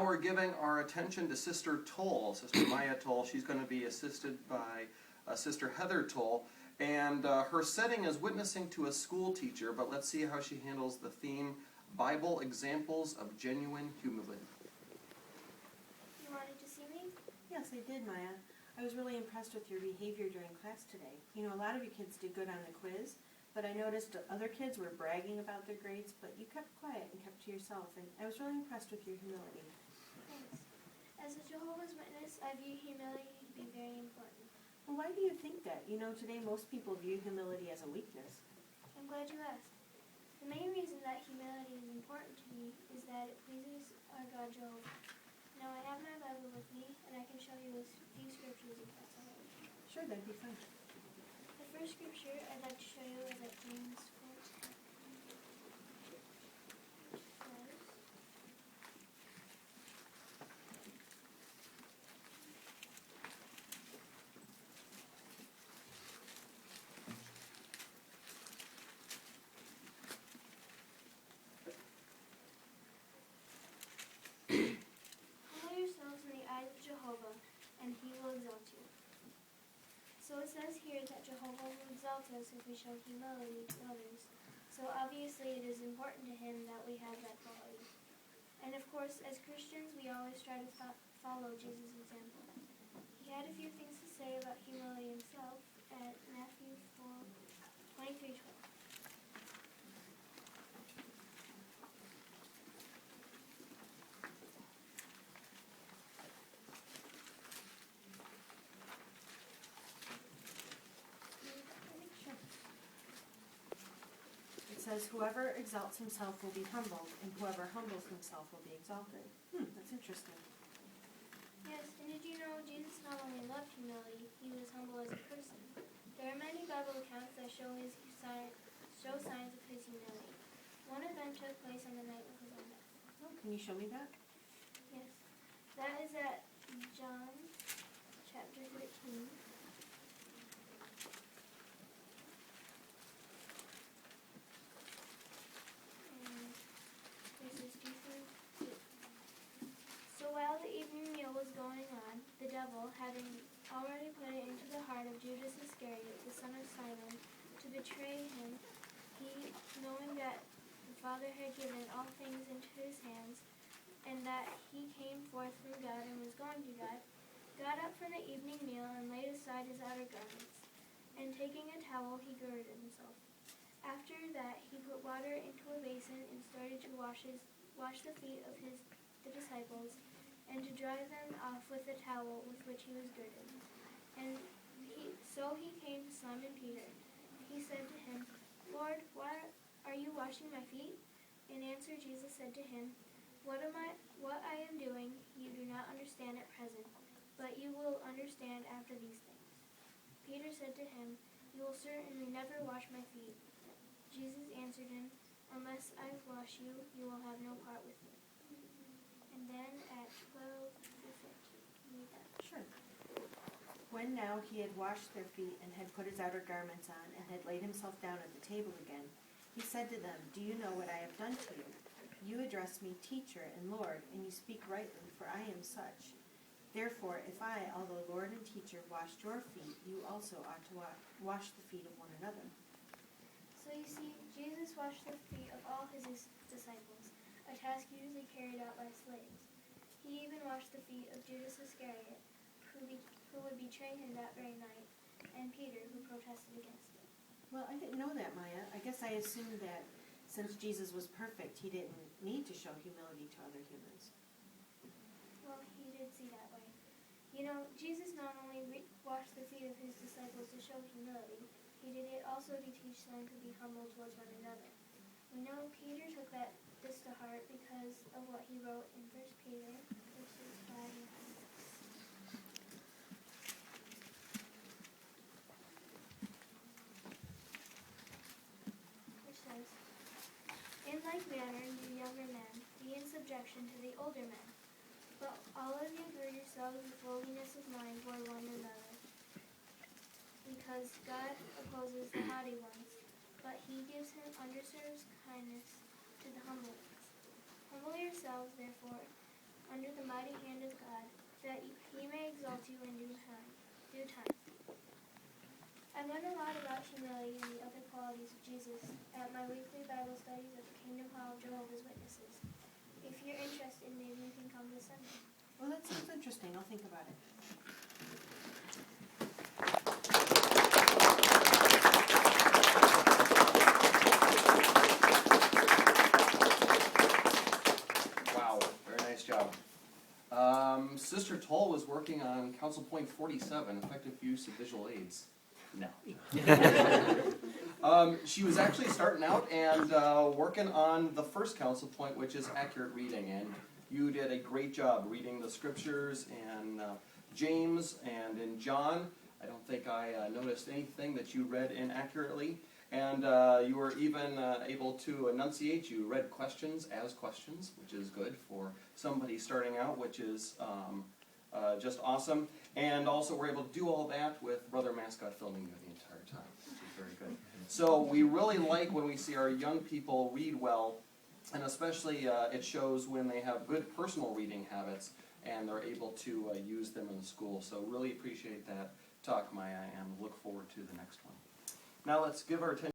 now we're giving our attention to Sister Toll, Sister Maya Toll. She's going to be assisted by Sister Heather Toll. And her setting is witnessing to a school teacher, but let's see how she handles the theme, Bible Examples of Genuine Humility. You wanted to see me? Yes, I did, Maya. I was really impressed with your behavior during class today. You know, a lot of you kids did good on the quiz, but I noticed other kids were bragging about their grades, but you kept quiet and kept to yourself, and I was really impressed with your humility. Thanks. As a Jehovah's Witness, I view humility to be very important. Well, why do you think that? You know, today most people view humility as a weakness. I'm glad you asked. The main reason that humility is important to me is that it pleases our God Jehovah. Now I have my Bible with me, and I can show you a few scriptures if that's all right. Sure, that'd be fun. The first scripture I'd like to show you is at James 4. Humble yourselves in the eyes of Jehovah, and he will exalt you. So it says here that Jehovah will exalt us if we show humility to others. So obviously it is important to him that we have that quality. And of course, as Christians, we always try to follow Jesus' example. He had a few things to say about humility himself at Matthew 4:23-12. It says, whoever exalts himself will be humbled, and whoever humbles himself will be exalted. That's interesting. Yes, and did you know Jesus not only loved humility, he was humble as a person. There are many Bible accounts that show signs of his humility. One of them took place on the night of his own death. Oh, can you show me that? Yes. That is at John chapter 13. And verses 2 through 8. So while the evening meal was going on, the devil, having already put it into the heart of Judas Iscariot, the son of Simon, to betray him, he, knowing that the Father had given all things into his hands, and that he came forth from God and was going to God, got up from the evening meal and laid aside his outer garments, and taking a towel he girded himself. After that he put water into a basin and started to wash the feet of the disciples, and to dry them off with the towel with which he was girded. And so he came to Simon Peter. He said to him, Lord, why are you washing my feet? In answer Jesus said to him, What I am doing you do not understand at present, but you will understand after these things. Peter said to him, You will certainly never wash my feet. Jesus answered him, Unless I wash you, you will have no part with me. And then at 12 through 15, read that. Sure. When now he had washed their feet and had put his outer garments on and had laid himself down at the table again, he said to them, Do you know what I have done to you? You address me teacher and Lord, and you speak rightly, for I am such. Therefore, if I, although Lord and teacher, washed your feet, you also ought to wash the feet of one another. So you see, Jesus washed the feet of all his disciples, a task usually carried out by slaves. He even washed the feet of Judas Iscariot, who would betray him that very night, and Peter, who protested against it. Well, I didn't know that, Maya. I guess I assumed that since Jesus was perfect, he didn't need to show humility to other humans. Well, he did see that way. You know, Jesus not only washed the feet of his disciples to show humility, he did it also to teach them to be humble towards one another. We know Peter took this to heart because of what he wrote in 1 Peter, verses 5 and 6. Which says, In like manner, you younger men, be in subjection to the older men. But all of you gird yourselves with lowliness of mind toward one another, because God opposes the haughty ones, but he gives him underserved kindness to the humble ones. Humble yourselves, therefore, under the mighty hand of God, that he may exalt you in due time. I learned a lot about humility and the other qualities of Jesus at my weekly Bible studies at the Kingdom Hall of Jehovah's Witnesses. If you're interested, maybe you can come this Sunday. Well, that sounds interesting. I'll think about it. Wow, very nice job. Sister Toll was working on Council Point 47, effective use of visual aids. No. She was actually starting out and working on the first council point, which is accurate reading, and you did a great job reading the scriptures and James and in John. I don't think I noticed anything that you read inaccurately, and you were even able to enunciate. You read questions as questions, which is good for somebody starting out, which is just awesome. And also we're able to do all that with Brother Mascot filming you the entire time, which is very good. So we really like when we see our young people read well, and especially it shows when they have good personal reading habits and they're able to use them in the school. So really appreciate that talk, Maya, and look forward to the next one. Now let's give our attention